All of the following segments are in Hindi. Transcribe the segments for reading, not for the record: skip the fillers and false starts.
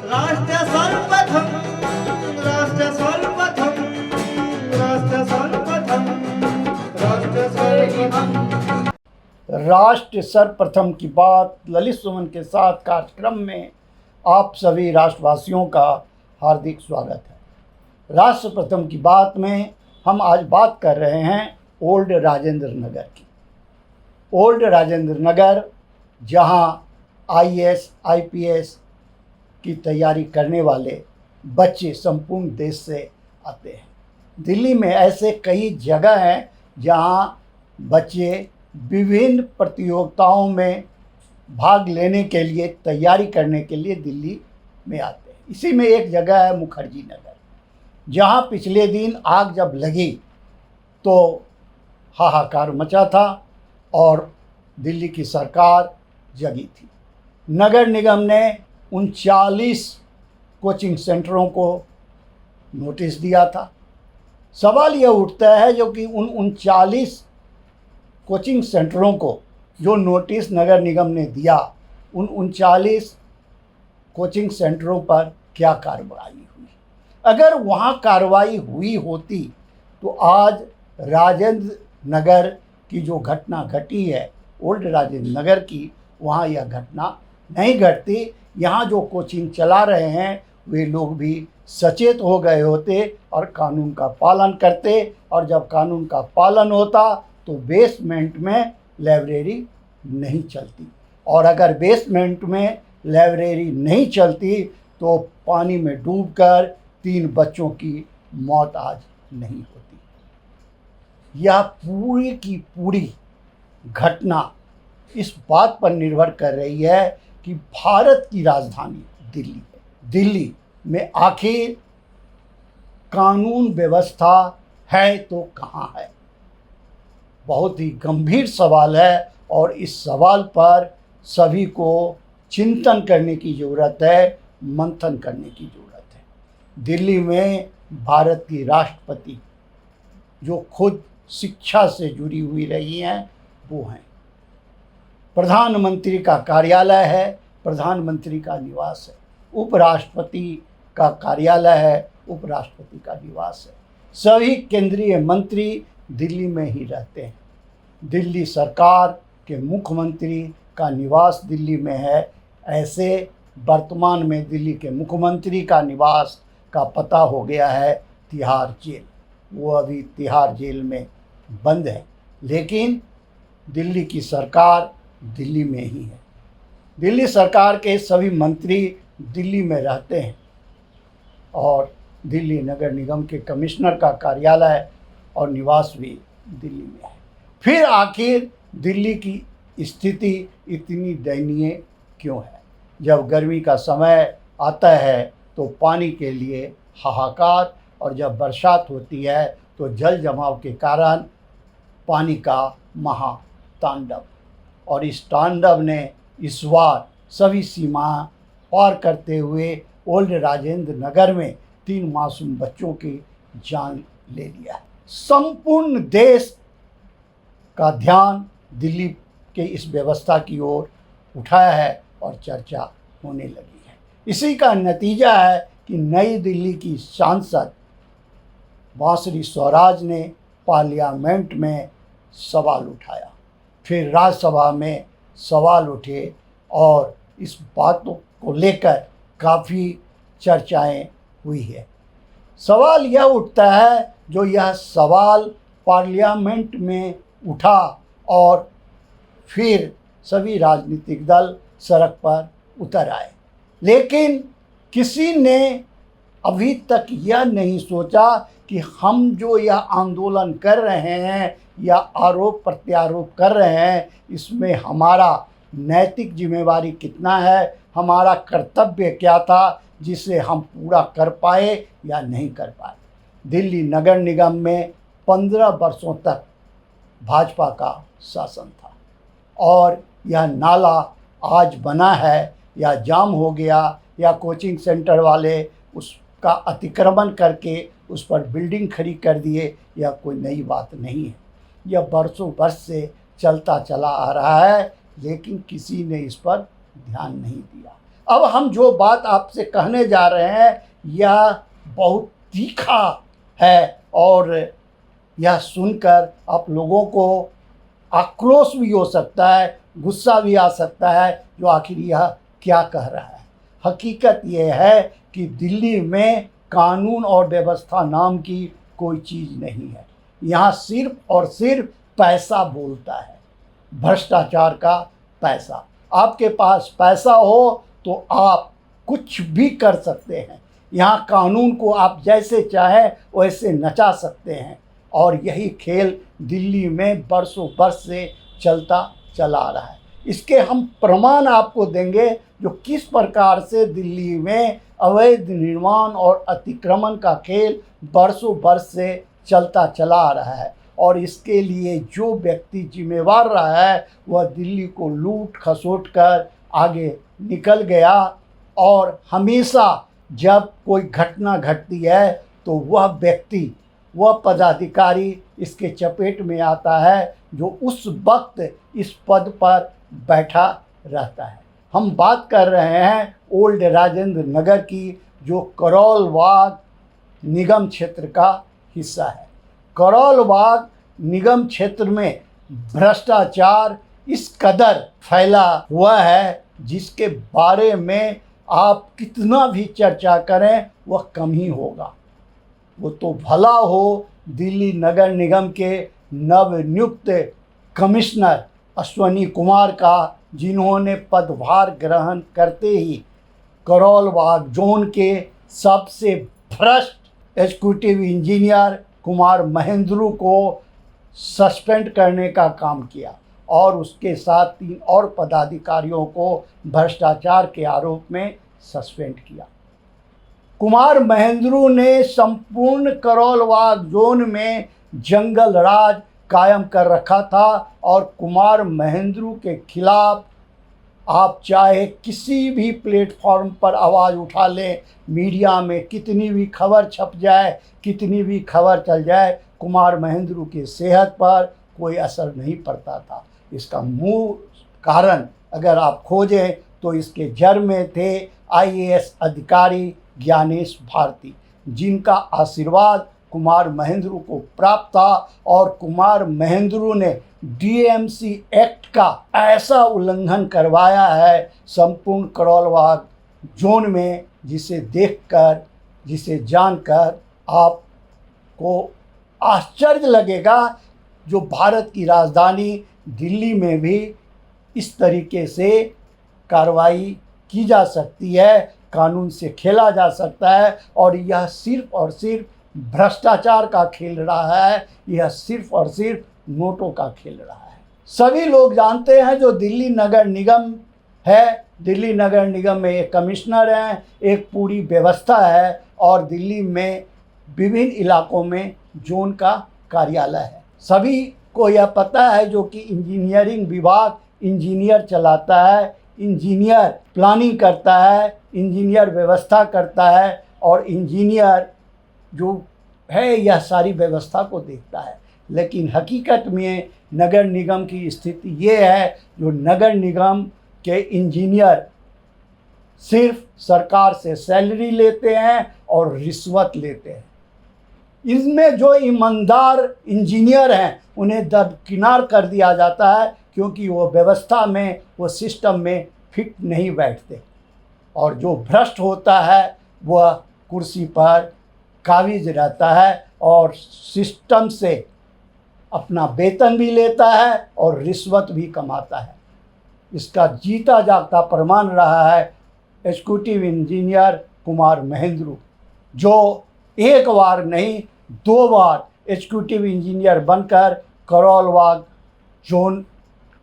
राष्ट्र सर्वप्रथम राष्ट्र सर्वप्रथम राष्ट्र सर्वप्रथम राष्ट्र सर्वप्रथम। राष्ट्र सर्वप्रथम की बात ललित सुमन के साथ कार्यक्रम में आप सभी राष्ट्रवासियों का हार्दिक स्वागत है। राष्ट्र प्रथम की बात में हम आज बात कर रहे हैं ओल्ड राजेंद्र नगर की। ओल्ड राजेंद्र नगर जहां आईएएस आईपीएस की तैयारी करने वाले बच्चे संपूर्ण देश से आते हैं। दिल्ली में ऐसे कई जगह हैं जहां बच्चे विभिन्न प्रतियोगिताओं में भाग लेने के लिए, तैयारी करने के लिए दिल्ली में आते हैं। इसी में एक जगह है मुखर्जी नगर, जहां पिछले दिन आग जब लगी तो हाहाकार मचा था और दिल्ली की सरकार जगी थी। नगर निगम ने 39 कोचिंग सेंटरों को नोटिस दिया था। सवाल यह उठता है जो कि उन 39 कोचिंग सेंटरों को जो नोटिस नगर निगम ने दिया, उन 39 कोचिंग सेंटरों पर क्या कार्रवाई हुई? अगर वहाँ कार्रवाई हुई होती तो आज राजेंद्र नगर की जो घटना घटी है, ओल्ड राजेंद्र नगर की, वहाँ यह घटना नहीं घटती। यहाँ जो कोचिंग चला रहे हैं वे लोग भी सचेत हो गए होते और कानून का पालन करते, और जब कानून का पालन होता तो बेसमेंट में लाइब्रेरी नहीं चलती, और अगर बेसमेंट में लाइब्रेरी नहीं चलती तो पानी में डूबकर 3 बच्चों की मौत आज नहीं होती। यह पूरी की पूरी घटना इस बात पर निर्भर कर रही है कि भारत की राजधानी दिल्ली है। दिल्ली में आखिर कानून व्यवस्था है तो कहाँ है? बहुत ही गंभीर सवाल है और इस सवाल पर सभी को चिंतन करने की ज़रूरत है, मंथन करने की ज़रूरत है। दिल्ली में भारत की राष्ट्रपति जो खुद शिक्षा से जुड़ी हुई रही हैं वो हैं। प्रधानमंत्री का कार्यालय है, प्रधानमंत्री का निवास है। उपराष्ट्रपति का कार्यालय है, उपराष्ट्रपति का निवास है। सभी केंद्रीय मंत्री दिल्ली में ही रहते हैं। दिल्ली सरकार के मुख्यमंत्री का निवास दिल्ली में है। ऐसे वर्तमान में दिल्ली के मुख्यमंत्री का निवास का पता हो गया है तिहाड़ जेल। वो अभी तिहाड़ जेल में बंद है, लेकिन दिल्ली की सरकार दिल्ली में ही है। दिल्ली सरकार के सभी मंत्री दिल्ली में रहते हैं और दिल्ली नगर निगम के कमिश्नर का कार्यालय और निवास भी दिल्ली में है। फिर आखिर दिल्ली की स्थिति इतनी दयनीय क्यों है? जब गर्मी का समय आता है तो पानी के लिए हाहाकार, और जब बरसात होती है तो जल जमाव के कारण पानी का महातांडव। और इस तांडव ने इस बार सभी सीमा पार करते हुए ओल्ड राजेंद्र नगर में 3 मासूम बच्चों की जान ले लिया है। संपूर्ण देश का ध्यान दिल्ली के इस व्यवस्था की ओर उठाया है और चर्चा होने लगी है। इसी का नतीजा है कि नई दिल्ली की सांसद बांसुरी स्वराज ने पार्लियामेंट में सवाल उठाया, फिर राज्यसभा में सवाल उठे और इस बातों को लेकर काफ़ी चर्चाएं हुई है। सवाल यह उठता है, जो यह सवाल पार्लियामेंट में उठा और फिर सभी राजनीतिक दल सड़क पर उतर आए, लेकिन किसी ने अभी तक यह नहीं सोचा कि हम जो यह आंदोलन कर रहे हैं या आरोप प्रत्यारोप कर रहे हैं, इसमें हमारा नैतिक जिम्मेवारी कितना है, हमारा कर्तव्य क्या था जिसे हम पूरा कर पाए या नहीं कर पाए। दिल्ली नगर निगम में 15 वर्षों तक भाजपा का शासन था और यह नाला आज बना है या जाम हो गया या कोचिंग सेंटर वाले उसका अतिक्रमण करके उस पर बिल्डिंग खड़ी कर दिए, यह कोई नई बात नहीं है। यह वर्षों वर्ष से चलता चला आ रहा है, लेकिन किसी ने इस पर ध्यान नहीं दिया। अब हम जो बात आपसे कहने जा रहे हैं यह बहुत तीखा है और यह सुनकर आप लोगों को आक्रोश भी हो सकता है, गुस्सा भी आ सकता है जो आखिर यह क्या कह रहा है। हकीकत यह है कि दिल्ली में कानून और व्यवस्था नाम की कोई चीज़ नहीं है। यहाँ सिर्फ और सिर्फ पैसा बोलता है, भ्रष्टाचार का पैसा। आपके पास पैसा हो तो आप कुछ भी कर सकते हैं। यहाँ कानून को आप जैसे चाहें वैसे नचा सकते हैं और यही खेल दिल्ली में बरसों बरस से चलता चला आ रहा है। इसके हम प्रमाण आपको देंगे जो किस प्रकार से दिल्ली में अवैध निर्माण और अतिक्रमण का खेल बरसों बरस से चलता चला आ रहा है। और इसके लिए जो व्यक्ति जिम्मेवार रहा है वह दिल्ली को लूट खसोट कर आगे निकल गया। और हमेशा जब कोई घटना घटती है तो वह व्यक्ति, वह पदाधिकारी इसके चपेट में आता है जो उस वक्त इस पद पर बैठा रहता है। हम बात कर रहे हैं ओल्ड राजेंद्र नगर की, जो करोल बाग निगम क्षेत्र का हिस्सा है। करोल बाग निगम क्षेत्र में भ्रष्टाचार इस कदर फैला हुआ है जिसके बारे में आप कितना भी चर्चा करें वह कम ही होगा। वो तो भला हो दिल्ली नगर निगम के नवनियुक्त कमिश्नर अश्वनी कुमार का, जिन्होंने पदभार ग्रहण करते ही करोल बाग जोन के सबसे भ्रष्ट एग्जीक्यूटिव इंजीनियर कुमार महेंद्रू को सस्पेंड करने का काम किया और उसके साथ 3 और पदाधिकारियों को भ्रष्टाचार के आरोप में सस्पेंड किया। कुमार महेंद्रू ने संपूर्ण करोल बाग जोन में जंगल राज कायम कर रखा था और कुमार महेंद्रू के खिलाफ आप चाहे किसी भी प्लेटफॉर्म पर आवाज़ उठा लें, मीडिया में कितनी भी खबर छप जाए, कितनी भी खबर चल जाए, कुमार महेंद्रू की सेहत पर कोई असर नहीं पड़ता था। इसका मूल कारण अगर आप खोजें तो इसके जड़ में थे IAS अधिकारी ज्ञानेश भारती, जिनका आशीर्वाद कुमार महेंद्रू को प्राप्त था। और कुमार महेंद्रू ने DMC एक्ट का ऐसा उल्लंघन करवाया है संपूर्ण करोल बाग जोन में, जिसे देखकर, जिसे जानकर आपको आश्चर्य लगेगा। जो भारत की राजधानी दिल्ली में भी इस तरीके से कार्रवाई की जा सकती है, कानून से खेला जा सकता है और यह सिर्फ और सिर्फ भ्रष्टाचार का खेल रहा है, यह सिर्फ और सिर्फ नोटों का खेल रहा है। सभी लोग जानते हैं जो दिल्ली नगर निगम है, दिल्ली नगर निगम में एक कमिश्नर हैं, एक पूरी व्यवस्था है और दिल्ली में विभिन्न इलाकों में जोन का कार्यालय है। सभी को यह पता है जो कि इंजीनियरिंग विभाग इंजीनियर चलाता है, इंजीनियर प्लानिंग करता है, इंजीनियर व्यवस्था करता है और इंजीनियर जो है यह सारी व्यवस्था को देखता है। लेकिन हकीकत में नगर निगम की स्थिति ये है जो नगर निगम के इंजीनियर सिर्फ सरकार से सैलरी लेते हैं और रिश्वत लेते हैं। इसमें जो ईमानदार इंजीनियर हैं उन्हें दरकिनार कर दिया जाता है क्योंकि वो व्यवस्था में, वो सिस्टम में फिट नहीं बैठते। और जो भ्रष्ट होता है वह कुर्सी पर काबिज रहता है और सिस्टम से अपना वेतन भी लेता है और रिश्वत भी कमाता है। इसका जीता जागता प्रमाण रहा है एग्जीक्यूटिव इंजीनियर कुमार महेंद्रू, जो एक बार नहीं 2 बार एग्जीक्यूटिव इंजीनियर बनकर करोल बाग जोन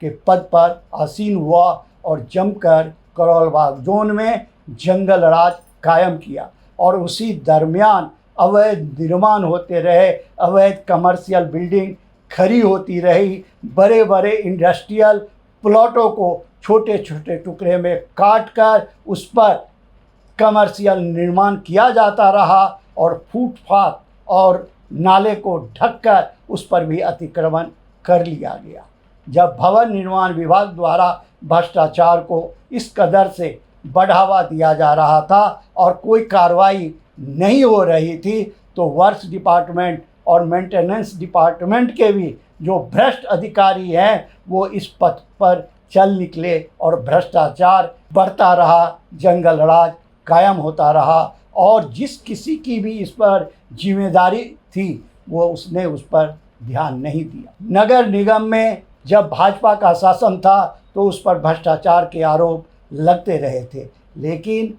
के पद पर आसीन हुआ और जमकर करोल बाग जोन में जंगल राज कायम किया। और उसी दरमियान अवैध निर्माण होते रहे, अवैध कमर्शियल बिल्डिंग खड़ी होती रही, बड़े बड़े इंडस्ट्रियल प्लॉटों को छोटे छोटे टुकड़े में काट कर उस पर कमर्शियल निर्माण किया जाता रहा और फुटपाथ और नाले को ढककर उस पर भी अतिक्रमण कर लिया गया। जब भवन निर्माण विभाग द्वारा भ्रष्टाचार को इस कदर से बढ़ावा दिया जा रहा था और कोई कार्रवाई नहीं हो रही थी, तो वर्क्स डिपार्टमेंट और मेंटेनेंस डिपार्टमेंट के भी जो भ्रष्ट अधिकारी हैं वो इस पथ पर चल निकले और भ्रष्टाचार बढ़ता रहा, जंगल राज कायम होता रहा और जिस किसी की भी इस पर जिम्मेदारी थी वो उसने उस पर ध्यान नहीं दिया। नगर निगम में जब भाजपा का शासन था तो उस पर भ्रष्टाचार के आरोप लगते रहे थे, लेकिन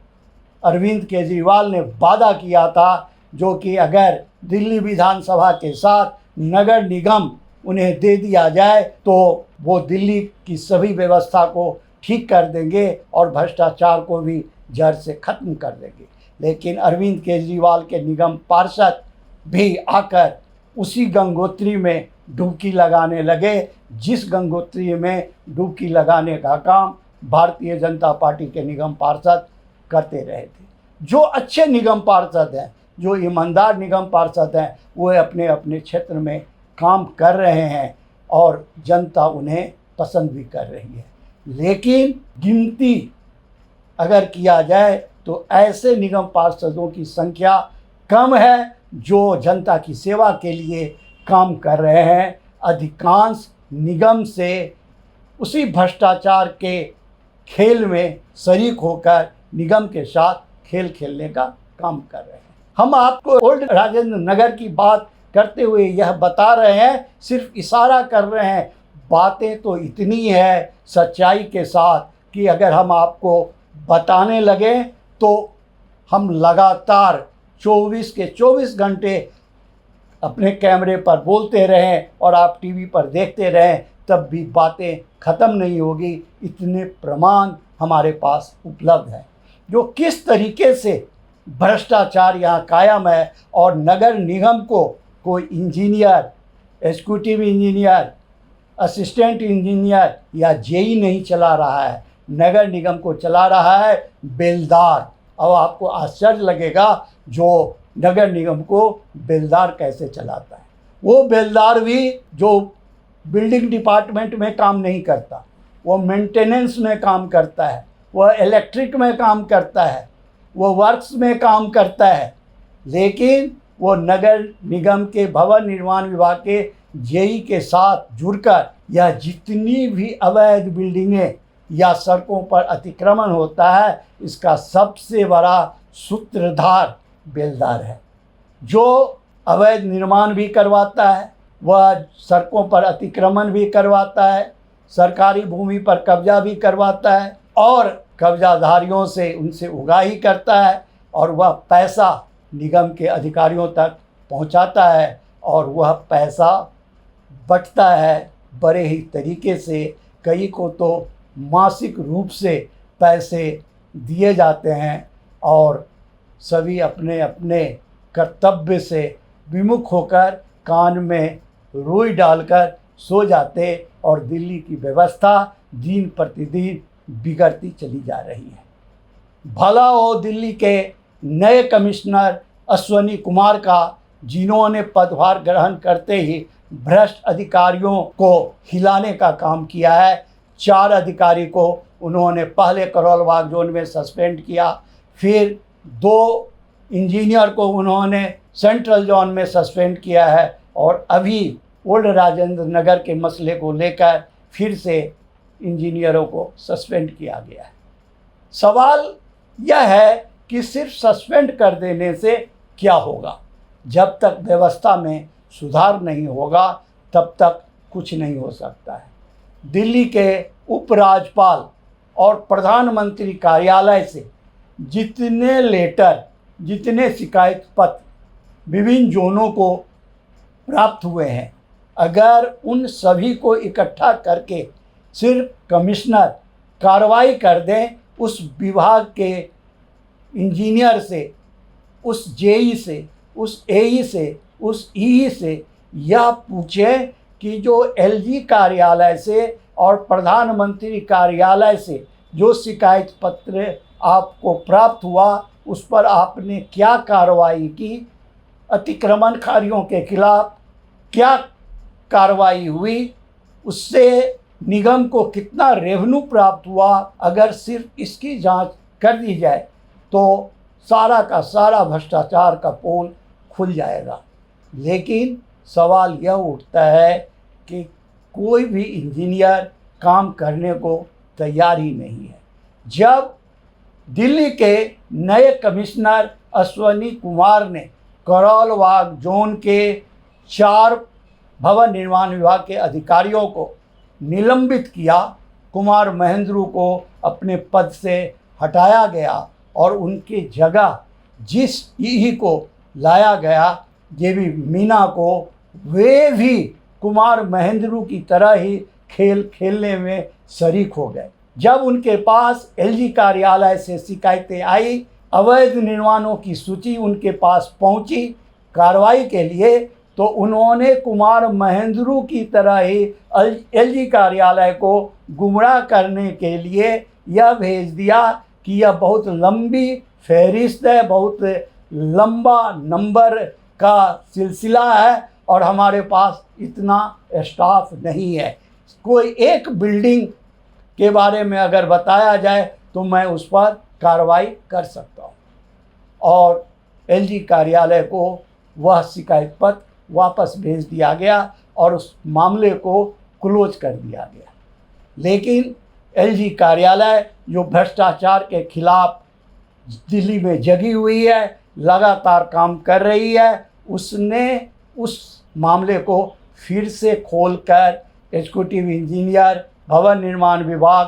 अरविंद केजरीवाल ने वादा किया था जो कि अगर दिल्ली विधानसभा के साथ नगर निगम उन्हें दे दिया जाए तो वो दिल्ली की सभी व्यवस्था को ठीक कर देंगे और भ्रष्टाचार को भी जड़ से ख़त्म कर देंगे। लेकिन अरविंद केजरीवाल के निगम पार्षद भी आकर उसी गंगोत्री में डुबकी लगाने लगे जिस गंगोत्री में डुबकी लगाने का काम भारतीय जनता पार्टी के निगम पार्षद करते रहे थे। जो अच्छे निगम पार्षद हैं, जो ईमानदार निगम पार्षद हैं, वो अपने अपने क्षेत्र में काम कर रहे हैं और जनता उन्हें पसंद भी कर रही है। लेकिन गिनती अगर किया जाए तो ऐसे निगम पार्षदों की संख्या कम है जो जनता की सेवा के लिए काम कर रहे हैं। अधिकांश निगम से उसी भ्रष्टाचार के खेल में शरीक होकर निगम के साथ खेल खेलने का काम कर रहे हैं। हम आपको ओल्ड राजेंद्र नगर की बात करते हुए यह बता रहे हैं, सिर्फ इशारा कर रहे हैं। बातें तो इतनी है सच्चाई के साथ कि अगर हम आपको बताने लगे तो हम लगातार 24 के 24 घंटे अपने कैमरे पर बोलते रहें और आप टीवी पर देखते रहें, तब भी बातें ख़त्म नहीं होगी। इतने प्रमाण हमारे पास उपलब्ध हैं जो किस तरीके से भ्रष्टाचार यहाँ कायम है और नगर निगम को कोई engineer, executive engineer, assistant engineer या जेई नहीं चला रहा है, नगर निगम को चला रहा है बेलदार। अब आपको आश्चर्य लगेगा जो नगर निगम को बेलदार कैसे चलाता है। वो बेलदार भी जो बिल्डिंग डिपार्टमेंट में काम नहीं करता, वो मेंटेनेंस में काम करता है, वह इलेक्ट्रिक में काम करता है, वो वर्क्स में काम करता है, लेकिन वो नगर निगम के भवन निर्माण विभाग के जेई के साथ जुड़कर यह जितनी भी अवैध बिल्डिंगें या सड़कों पर अतिक्रमण होता है, इसका सबसे बड़ा सूत्रधार बेलदार है। जो अवैध निर्माण भी करवाता है, वह सड़कों पर अतिक्रमण भी करवाता है, सरकारी भूमि पर कब्जा भी करवाता है और कब्जाधारियों से उनसे उगाही करता है और वह पैसा निगम के अधिकारियों तक पहुंचाता है और वह पैसा बंटता है बड़े ही तरीके से। कई को तो मासिक रूप से पैसे दिए जाते हैं और सभी अपने अपने कर्तव्य से विमुख होकर कान में रुई डालकर सो जाते और दिल्ली की व्यवस्था दिन प्रतिदिन बिगड़ती चली जा रही है। भला हो दिल्ली के नए कमिश्नर अश्वनी कुमार का, जिन्होंने पदभार ग्रहण करते ही भ्रष्ट अधिकारियों को हिलाने का काम किया है। 4 अधिकारी को उन्होंने पहले करोल बाग जोन में सस्पेंड किया, फिर 2 इंजीनियर को उन्होंने सेंट्रल जोन में सस्पेंड किया है और अभी ओल्ड राजेंद्र नगर के मसले को लेकर फिर से इंजीनियरों को सस्पेंड किया गया है। सवाल यह है कि सिर्फ सस्पेंड कर देने से क्या होगा। जब तक व्यवस्था में सुधार नहीं होगा तब तक कुछ नहीं हो सकता है। दिल्ली के उपराज्यपाल और प्रधानमंत्री कार्यालय से जितने लेटर, जितने शिकायत पत्र विभिन्न जोनों को प्राप्त हुए हैं, अगर उन सभी को इकट्ठा करके सिर्फ कमिश्नर कार्रवाई कर दें, उस विभाग के इंजीनियर से, उस जेई से, उस एई से, उस ईई से यह पूछें कि जो एलजी कार्यालय से और प्रधानमंत्री कार्यालय से जो शिकायत पत्र आपको प्राप्त हुआ उस पर आपने क्या कार्रवाई की, अतिक्रमणकारियों के खिलाफ क्या कार्रवाई हुई, उससे निगम को कितना रेवेन्यू प्राप्त हुआ। अगर सिर्फ इसकी जांच कर दी जाए तो सारा का सारा भ्रष्टाचार का पोल खुल जाएगा। लेकिन सवाल यह उठता है कि कोई भी इंजीनियर काम करने को तैयार ही नहीं है। जब दिल्ली के नए कमिश्नर अश्वनी कुमार ने करोल बाग जोन के 4 भवन निर्माण विभाग के अधिकारियों को निलंबित किया, कुमार महेंद्रू को अपने पद से हटाया गया और उनकी जगह जिस ईई को लाया गया, जेबी मीना को, वे भी कुमार महेंद्रू की तरह ही खेल खेलने में शरीक हो गए। जब उनके पास एलजी कार्यालय से शिकायतें आई, अवैध निर्माणों की सूची उनके पास पहुंची कार्रवाई के लिए, तो उन्होंने कुमार महेंद्रू की तरह ही एलजी कार्यालय को गुमराह करने के लिए यह भेज दिया कि यह बहुत लंबी फहरिस्त है, बहुत लंबा नंबर का सिलसिला है और हमारे पास इतना स्टाफ नहीं है। कोई एक बिल्डिंग के बारे में अगर बताया जाए तो मैं उस पर कार्रवाई कर सकता हूँ। और एलजी कार्यालय को वह शिकायत पत्र वापस भेज दिया गया और उस मामले को क्लोज कर दिया गया। लेकिन एलजी कार्यालय जो भ्रष्टाचार के खिलाफ दिल्ली में जगी हुई है, लगातार काम कर रही है, उसने उस मामले को फिर से खोलकर एग्जीक्यूटिव इंजीनियर भवन निर्माण विभाग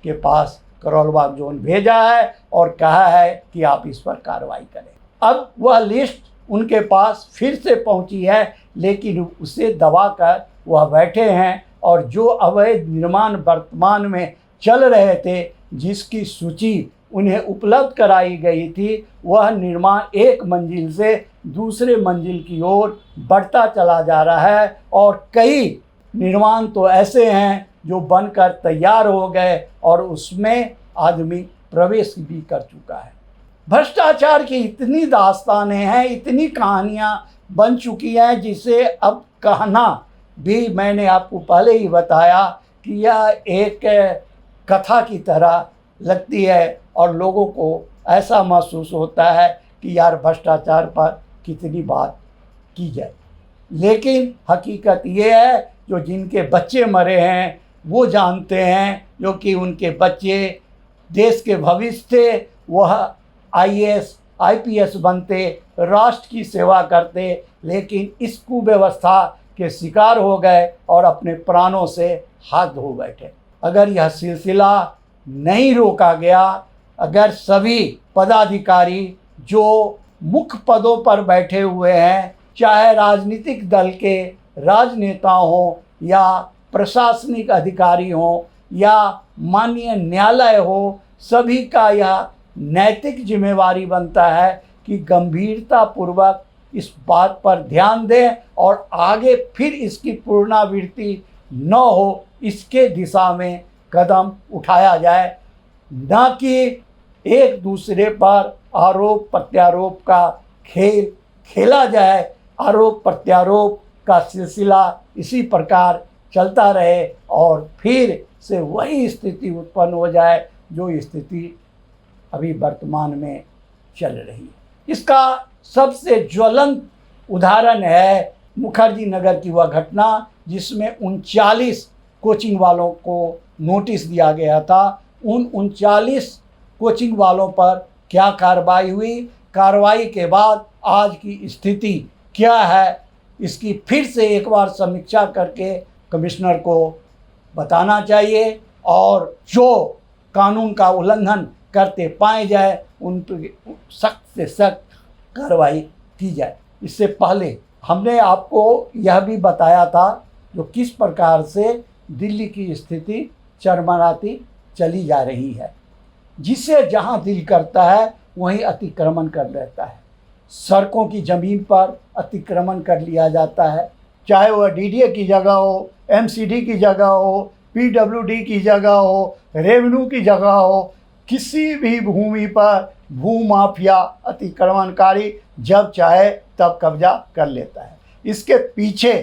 के पास करोल बाग जोन भेजा है और कहा है कि आप इस पर कार्रवाई करें। अब वह लिस्ट उनके पास फिर से पहुंची है, लेकिन उसे दबाकर वह बैठे हैं और जो अवैध निर्माण वर्तमान में चल रहे थे, जिसकी सूची उन्हें उपलब्ध कराई गई थी, वह निर्माण एक मंजिल से दूसरे मंजिल की ओर बढ़ता चला जा रहा है और कई निर्माण तो ऐसे हैं जो बनकर तैयार हो गए और उसमें आदमी प्रवेश भी कर चुका है। भ्रष्टाचार की इतनी दास्तानें हैं, इतनी कहानियां बन चुकी हैं, जिसे अब कहना भी, मैंने आपको पहले ही बताया कि यह एक कथा की तरह लगती है और लोगों को ऐसा महसूस होता है कि यार भ्रष्टाचार पर कितनी बात की जाए। लेकिन हकीकत ये है, जो जिनके बच्चे मरे हैं वो जानते हैं, जो कि उनके बच्चे देश के भविष्य थे, वह आईएएस आईपीएस बनते, राष्ट्र की सेवा करते, लेकिन इस कुव्यवस्था के शिकार हो गए और अपने प्राणों से हाथ धो बैठे। अगर यह सिलसिला नहीं रोका गया, अगर सभी पदाधिकारी जो मुख्य पदों पर बैठे हुए हैं, चाहे राजनीतिक दल के राजनेता हों या प्रशासनिक अधिकारी हों या माननीय न्यायालय हो, सभी का यह नैतिक जिम्मेवारी बनता है कि गंभीरतापूर्वक इस बात पर ध्यान दें और आगे फिर इसकी पुनरावृत्ति न हो, इसके दिशा में कदम उठाया जाए, न कि एक दूसरे पर आरोप प्रत्यारोप का खेल खेला जाए। आरोप प्रत्यारोप का सिलसिला इसी प्रकार चलता रहे और फिर से वही स्थिति उत्पन्न हो जाए जो स्थिति अभी वर्तमान में चल रही है। इसका सबसे ज्वलंत उदाहरण है मुखर्जी नगर की वह घटना, जिसमें 39 कोचिंग वालों को नोटिस दिया गया था। उन 39 कोचिंग वालों पर क्या कार्रवाई हुई, कार्रवाई के बाद आज की स्थिति क्या है, इसकी फिर से एक बार समीक्षा करके कमिश्नर को बताना चाहिए और जो कानून का उल्लंघन करते पाए जाए उन पर सख्त से सख्त कार्रवाई की जाए। इससे पहले हमने आपको यह भी बताया था जो किस प्रकार से दिल्ली की स्थिति चरमराती चली जा रही है, जिसे जहां दिल करता है वहीं अतिक्रमण कर लेता है। सड़कों की ज़मीन पर अतिक्रमण कर लिया जाता है, चाहे वह डीडीए की जगह हो, एमसीडी की जगह हो, पीडब्ल्यूडी की जगह हो, रेवेन्यू की जगह हो, किसी भी भूमि पर भूमाफिया अतिक्रमणकारी जब चाहे तब कब्जा कर लेता है। इसके पीछे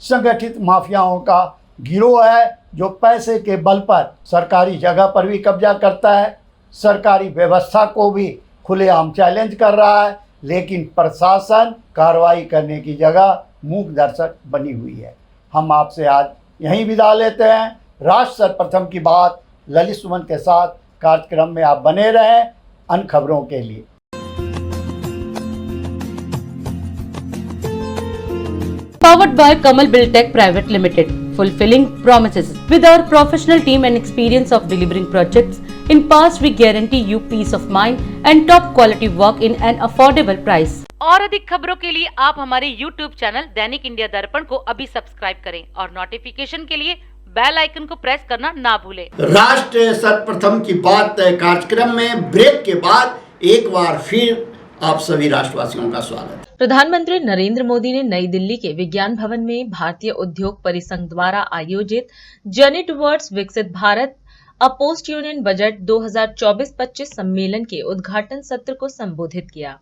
संगठित माफियाओं का गिरोह है जो पैसे के बल पर सरकारी जगह पर भी कब्जा करता है, सरकारी व्यवस्था को भी खुलेआम चैलेंज कर रहा है, लेकिन प्रशासन कार्रवाई करने की जगह मूक दर्शक बनी हुई है। हम आपसे आज यहीं विदा लेते हैं। राष्ट्र सर्वप्रथम की बात ललित सुमन के साथ कार्यक्रम में आप बने रहें अन्य खबरों के लिए। Powered by Kamal Buildtech Private Limited, fulfilling promises. With our professional team and experience of delivering projects in past, we guarantee you peace of mind and top quality work in an affordable price. और अधिक खबरों के लिए आप हमारे YouTube चैनल दैनिक इंडिया दर्पण को अभी सब्सक्राइब करें और नोटिफिकेशन के लिए बेल आइकन को प्रेस करना ना भूलें। राष्ट्र सर्वप्रथम की बात कार्यक्रम में ब्रेक के बाद एक बार फिर आप सभी राष्ट्रवासियों का स्वागत है। प्रधानमंत्री नरेंद्र मोदी ने नई दिल्ली के विज्ञान भवन में भारतीय उद्योग परिसंघ द्वारा आयोजित जर्नी टुवर्ड्स विकसित भारत अ पोस्ट यूनियन बजट 2024-25 सम्मेलन के उद्घाटन सत्र को संबोधित किया।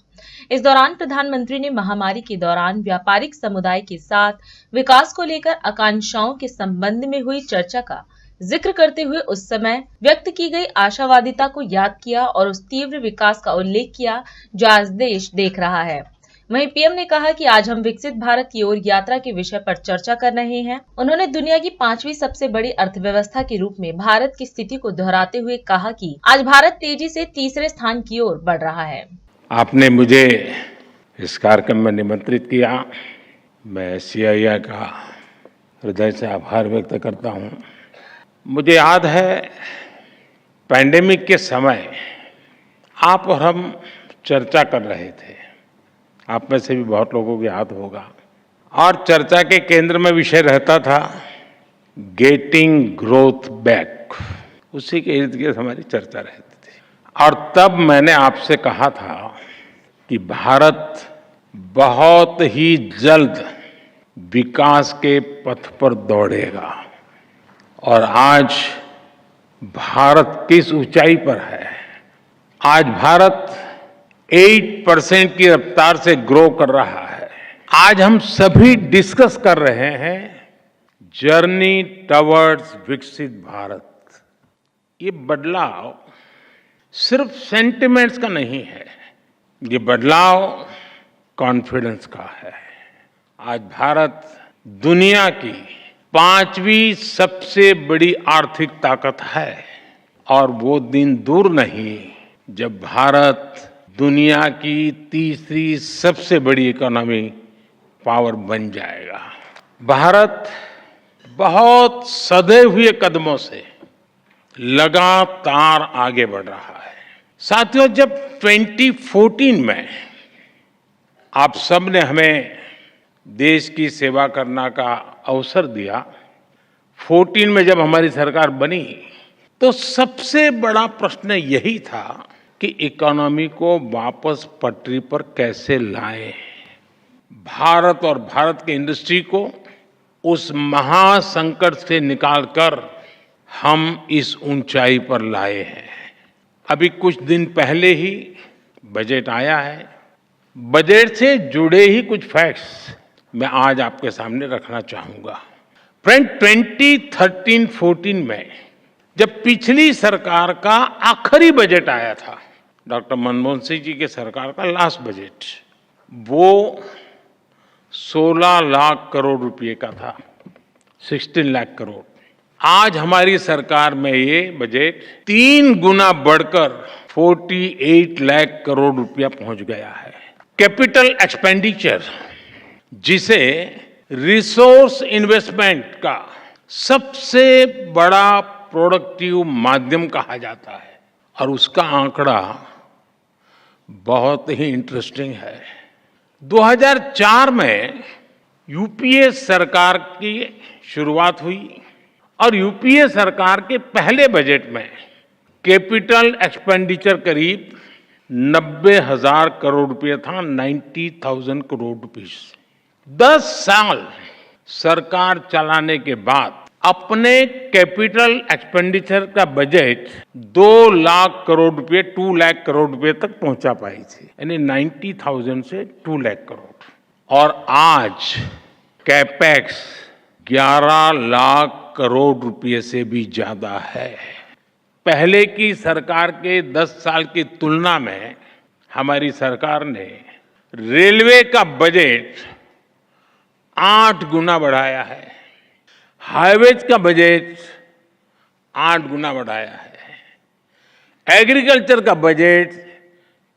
इस दौरान प्रधानमंत्री ने महामारी के दौरान व्यापारिक समुदाय के साथ विकास को लेकर आकांक्षाओं के संबंध में हुई चर्चा का जिक्र करते हुए उस समय व्यक्त की गई आशावादिता को याद किया और उस तीव्र विकास का उल्लेख किया जो आज देश देख रहा है। वहीं पीएम ने कहा कि आज हम विकसित भारत की ओर यात्रा के विषय पर चर्चा कर रहे हैं। उन्होंने दुनिया की 5वीं सबसे बड़ी अर्थव्यवस्था के रूप में भारत की स्थिति को दोहराते हुए कहा कि आज भारत तेजी से तीसरे स्थान की ओर बढ़ रहा है। आपने मुझे इस कार्यक्रम में निमंत्रित किया, मैं सीआईआई का हृदय से आभार व्यक्त करता हूँ। मुझे याद है पैंडेमिक के समय आप और हम चर्चा कर रहे थे, आप में से भी बहुत लोगों को याद होगा, और चर्चा के केंद्र में विषय रहता था गेटिंग ग्रोथ बैक। उसी के इर्द गिर्द हमारी चर्चा रहती थी और तब मैंने आपसे कहा था कि भारत बहुत ही जल्द विकास के पथ पर दौड़ेगा और आज भारत किस ऊंचाई पर है। आज भारत 8% की रफ्तार से ग्रो कर रहा है। आज हम सभी डिस्कस कर रहे हैं जर्नी टवर्ड्स विकसित भारत। ये बदलाव सिर्फ सेंटिमेंट्स का नहीं है, ये बदलाव कॉन्फिडेंस का है। आज भारत दुनिया की 5वीं सबसे बड़ी आर्थिक ताकत है और वो दिन दूर नहीं जब भारत दुनिया की तीसरी सबसे बड़ी इकोनॉमी पावर बन जाएगा। भारत बहुत सधे हुए कदमों से लगातार आगे बढ़ रहा है। साथियों, जब 2014 में आप सब ने हमें देश की सेवा करने का अवसर दिया, 14 में जब हमारी सरकार बनी तो सबसे बड़ा प्रश्न यही था कि इकोनॉमी को वापस पटरी पर कैसे लाएं, भारत और भारत की इंडस्ट्री को उस महासंकट से निकालकर हम इस ऊंचाई पर लाए हैं। अभी कुछ दिन पहले ही बजट आया है। बजट से जुड़े ही कुछ फैक्ट्स मैं आज आपके सामने रखना चाहूंगा। फ्रेंड, 2013-14 में जब पिछली सरकार का आखिरी बजट आया था, डॉक्टर मनमोहन सिंह जी के सरकार का लास्ट बजट, वो 16 लाख करोड़ रुपए का था, 16 लाख करोड़। आज हमारी सरकार में ये बजट 3 गुना बढ़कर 48 लाख करोड़ रुपया पहुंच गया है। कैपिटल एक्सपेंडिचर, जिसे रिसोर्स इन्वेस्टमेंट का सबसे बड़ा प्रोडक्टिव माध्यम कहा जाता है, और उसका आंकड़ा बहुत ही इंटरेस्टिंग है। 2004 में यूपीए सरकार की शुरुआत हुई और यूपीए सरकार के पहले बजट में कैपिटल एक्सपेंडिचर करीब 90,000 करोड़ रुपये था, 90,000 करोड़ रुपीस। 10 साल सरकार चलाने के बाद अपने कैपिटल एक्सपेंडिचर का बजट 2 लाख करोड़ रुपए, 2 लाख करोड़ रुपए तक पहुंचा पाई थी, यानी 90,000 से 2 लाख करोड़। और आज कैपेक्स 11 लाख करोड़ रुपए से भी ज्यादा है। पहले की सरकार के 10 साल की तुलना में हमारी सरकार ने रेलवे का बजट 8 गुना बढ़ाया है, हाईवेज का बजट 8 गुना बढ़ाया है, एग्रीकल्चर का बजट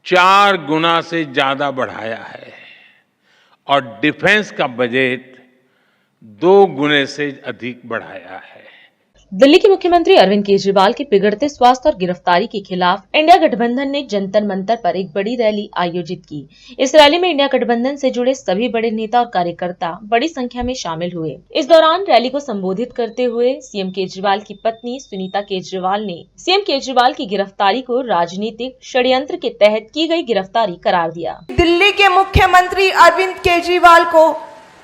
4 गुना से ज्यादा बढ़ाया है और डिफेंस का बजट 2 गुने से अधिक बढ़ाया है। दिल्ली के मुख्यमंत्री अरविंद केजरीवाल के बिगड़ते स्वास्थ्य और गिरफ्तारी के खिलाफ इंडिया गठबंधन ने जंतर मंतर पर एक बड़ी रैली आयोजित की। इस रैली में इंडिया गठबंधन से जुड़े सभी बड़े नेता और कार्यकर्ता बड़ी संख्या में शामिल हुए। इस दौरान रैली को संबोधित करते हुए सीएम केजरीवाल की पत्नी सुनीता केजरीवाल ने सीएम केजरीवाल की गिरफ्तारी को राजनीतिक षड्यंत्र के तहत की गई गिरफ्तारी करार दिया। दिल्ली के मुख्यमंत्री अरविंद केजरीवाल को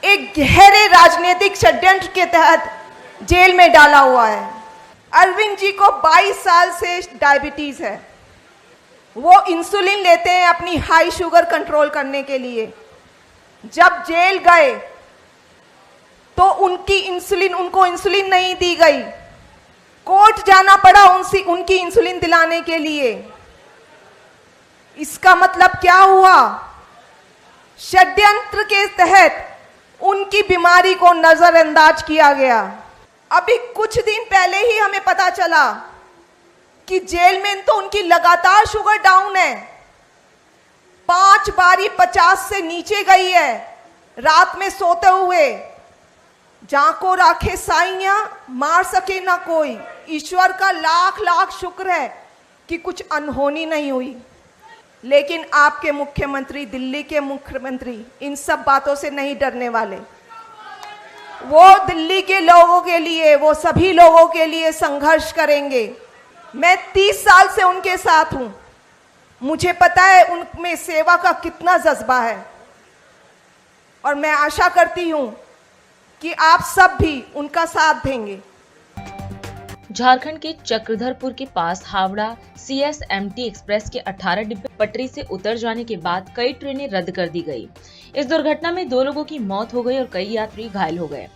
एक गहरे राजनीतिक षड्यंत्र के तहत जेल में डाला हुआ है। अरविंद जी को 22 साल से डायबिटीज है। वो इंसुलिन लेते हैं अपनी हाई शुगर कंट्रोल करने के लिए। जब जेल गए तो उनको इंसुलिन नहीं दी गई, कोर्ट जाना पड़ा उनकी इंसुलिन दिलाने के लिए। इसका मतलब क्या हुआ? षड्यंत्र के तहत उनकी बीमारी को नजरअंदाज किया गया। अभी कुछ दिन पहले ही हमें पता चला कि जेल में तो उनकी लगातार शुगर डाउन है, 5 बारी 50 से नीचे गई है। रात में सोते हुए जाको राखे साइयां, मार सके ना कोई। ईश्वर का लाख लाख शुक्र है कि कुछ अनहोनी नहीं हुई। लेकिन आपके मुख्यमंत्री, दिल्ली के मुख्यमंत्री इन सब बातों से नहीं डरने वाले। वो दिल्ली के लोगों के लिए, वो सभी लोगों के लिए संघर्ष करेंगे। मैं 30 साल से उनके साथ हूं, मुझे पता है उनमें सेवा का कितना जज्बा है और मैं आशा करती हूं कि आप सब भी उनका साथ देंगे। झारखंड के चक्रधरपुर के पास हावड़ा CSMT एक्सप्रेस के 18 डिब्बे पटरी से उतर जाने के बाद कई ट्रेनें रद्द कर दी गई। इस दुर्घटना में 2 लोगों की मौत हो गई और कई यात्री घायल हो गए।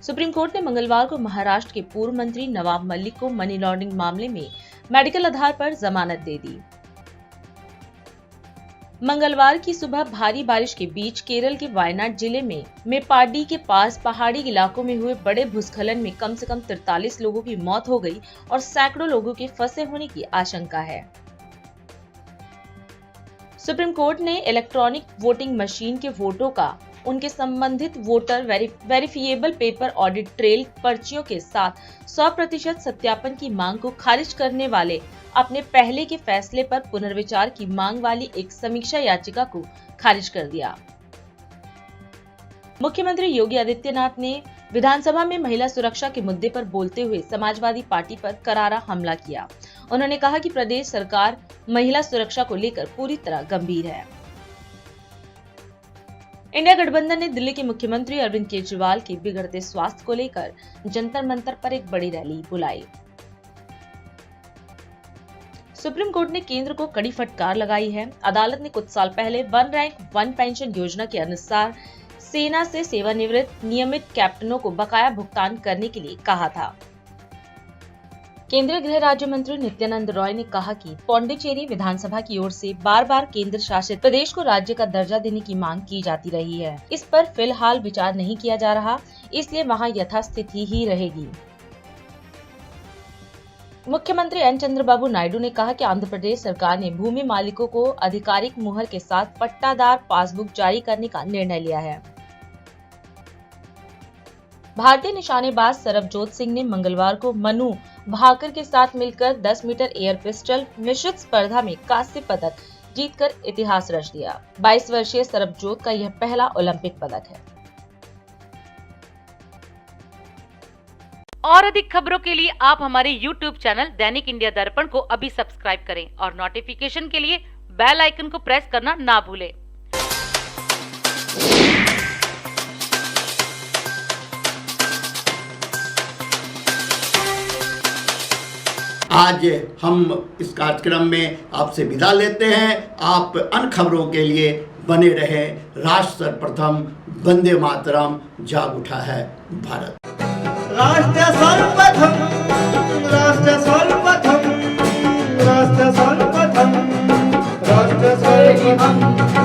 सुप्रीम कोर्ट ने मंगलवार को महाराष्ट्र के पूर्व मंत्री नवाब मलिक को मनी लॉन्ड्रिंग मामले में मेडिकल आधार पर जमानत दे दी। मंगलवार की सुबह भारी बारिश के बीच केरल के वायनाड जिले में मेपाडी के पास पहाड़ी इलाकों में हुए बड़े भूस्खलन में कम से कम 43 लोगों की मौत हो गई और सैकड़ों लोगों के फंसे होने की आशंका है। सुप्रीम कोर्ट ने इलेक्ट्रॉनिक वोटिंग मशीन के वोटों का उनके संबंधित voter verifiable paper audit trail पर्चियों के साथ 100% सत्यापन की मांग को खारिज करने वाले अपने पहले के फैसले पर पुनर्विचार की मांग वाली एक समीक्षा याचिका को खारिज कर दिया। मुख्यमंत्री योगी आदित्यनाथ ने विधानसभा में महिला सुरक्षा के मुद्दे पर बोलते हुए समाजवादी पार्टी पर करारा हमला किया। उन्होंने कहा कि प्रदेश सरकार महिला सुरक्षा को लेकर पूरी तरह गंभीर है। इंडिया गठबंधन ने दिल्ली के मुख्यमंत्री अरविंद केजरीवाल के बिगड़ते स्वास्थ्य को लेकर जंतर मंतर पर एक बड़ी रैली बुलाई। सुप्रीम कोर्ट ने केंद्र को कड़ी फटकार लगाई है। अदालत ने कुछ साल पहले 1 रैंक 1 पेंशन योजना के अनुसार सेना से सेवानिवृत्त नियमित कैप्टनों को बकाया भुगतान करने के लिए कहा था। केंद्रीय गृह राज्य मंत्री नित्यानंद रॉय ने कहा कि पौंडीचेरी विधानसभा की ओर से बार बार केंद्र शासित प्रदेश को राज्य का दर्जा देने की मांग की जाती रही है। इस पर फिलहाल विचार नहीं किया जा रहा, इसलिए वहां यथास्थिति ही रहेगी। मुख्यमंत्री एन चंद्रबाबू नायडू ने कहा कि आंध्र प्रदेश सरकार ने भूमि मालिकों को आधिकारिक मुहर के साथ पट्टादार पासबुक जारी करने का निर्णय लिया है। भारतीय निशानेबाज सरबजोत सिंह ने मंगलवार को मनु भाकर के साथ मिलकर 10 मीटर एयर पिस्टल मिश्रित स्पर्धा में कांस्य पदक जीतकर इतिहास रच दिया। 22 वर्षीय सरबजोत का यह पहला ओलंपिक पदक है। और अधिक खबरों के लिए आप हमारे YouTube चैनल दैनिक इंडिया दर्पण को अभी सब्सक्राइब करें और नोटिफिकेशन के लिए बेल आइकन को प्रेस करना ना भूलें। आज हम इस कार्यक्रम में आपसे विदा लेते हैं। आप अन्य खबरों के लिए बने रहे। राष्ट्र सर्वप्रथम, वंदे मातरम, जाग उठा है भारत। राष्ट्र सर्वप्रथम राष्ट्र सर्वप्रथम राष्ट्र सर्वप्रथम राष्ट्र सर्वप्रथम